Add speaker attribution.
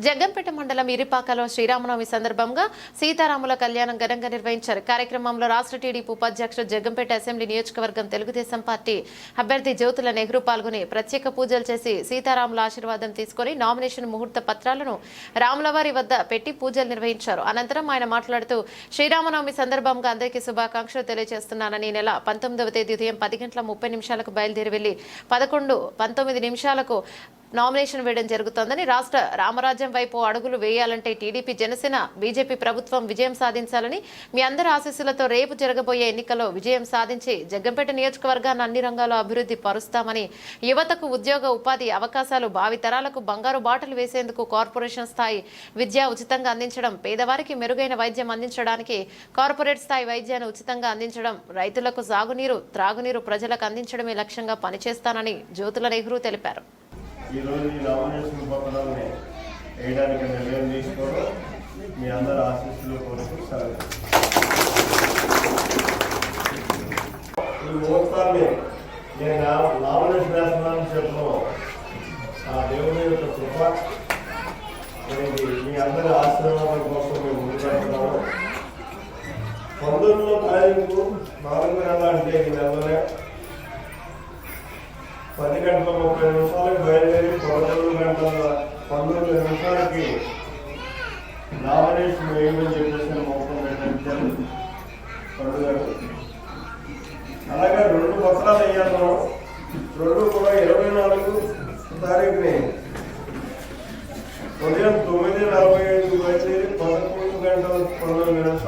Speaker 1: జగ్గంపేట మండలం ఇరిపాకలో శ్రీరామనవమి సందర్భంగా సీతారాముల కళ్యాణం ఘనంగా నిర్వహించారు. కార్యక్రమంలో రాష్ట్ర టీడీపీ ఉపాధ్యక్షుడు జగ్గంపేట అసెంబ్లీ నియోజకవర్గం తెలుగుదేశం పార్టీ అభ్యర్థి జ్యోతుల నెహ్రూ పాల్గొని ప్రత్యేక పూజలు చేసి సీతారాముల ఆశీర్వాదం తీసుకుని నామినేషన్ ముహూర్త పత్రాలను రాములవారి వద్ద పెట్టి పూజలు నిర్వహించారు. అనంతరం ఆయన మాట్లాడుతూ శ్రీరామనవమి సందర్భంగా అందరికీ శుభాకాంక్షలు తెలియజేస్తున్నానని నెల 19వ తేదీ ఉదయం 10:30 బయలుదేరి వెళ్లి 11:19 నామినేషన్ వేయడం జరుగుతోందని, రాష్ట్ర రామరాజ్యం వైపు అడుగులు వేయాలంటే టీడీపీ, జనసేన, బీజేపీ ప్రభుత్వం విజయం సాధించాలని మీ అందరి ఆశీస్సులతో రేపు జరగబోయే ఎన్నికల్లో విజయం సాధించి జగ్గంపేట నియోజకవర్గాన్ని అన్ని రంగాల్లో అభివృద్ధి పరుస్తామని, యువతకు ఉద్యోగ ఉపాధి అవకాశాలు, భావితరాలకు బంగారు బాటలు వేసేందుకు కార్పొరేషన్ స్థాయి విద్య ఉచితంగా అందించడం, పేదవారికి మెరుగైన వైద్యం అందించడానికి కార్పొరేట్ స్థాయి వైద్యాన్ని ఉచితంగా అందించడం, రైతులకు సాగునీరు, త్రాగునీరు ప్రజలకు అందించడమే లక్ష్యంగా పనిచేస్తానని జ్యోతుల నెహ్రూ తెలిపారు.
Speaker 2: ఈరోజు ఈ నామినేషన్ పత్రాలని వేయడానికి నిర్ణయం తీసుకోవడం మీ అందరి ఆశీస్సులు కోరుతూ ఈ ముహూర్తాన్ని నేను నామినేషన్ వేస్తున్నానని చెప్పడం ఆ దేవుని యొక్క కృప, మీ అందరి ఆశీర్వాదం కోసం మేము ముందుకెళ్తున్నాము. 19వ తారీఖు 4 నెలల అంటే ఈ నెలలోనే 10:30 బయలుదేరి 11:19 నామినేషన్ వేయమని చెప్పేసి మౌఖం పెట్టించారు పండుగ. అలాగే 2 పత్రాలు వేయాలి. 2 కూడా 24 తారీఖుని ఉదయం 9:45 బయలుదేరి 11:19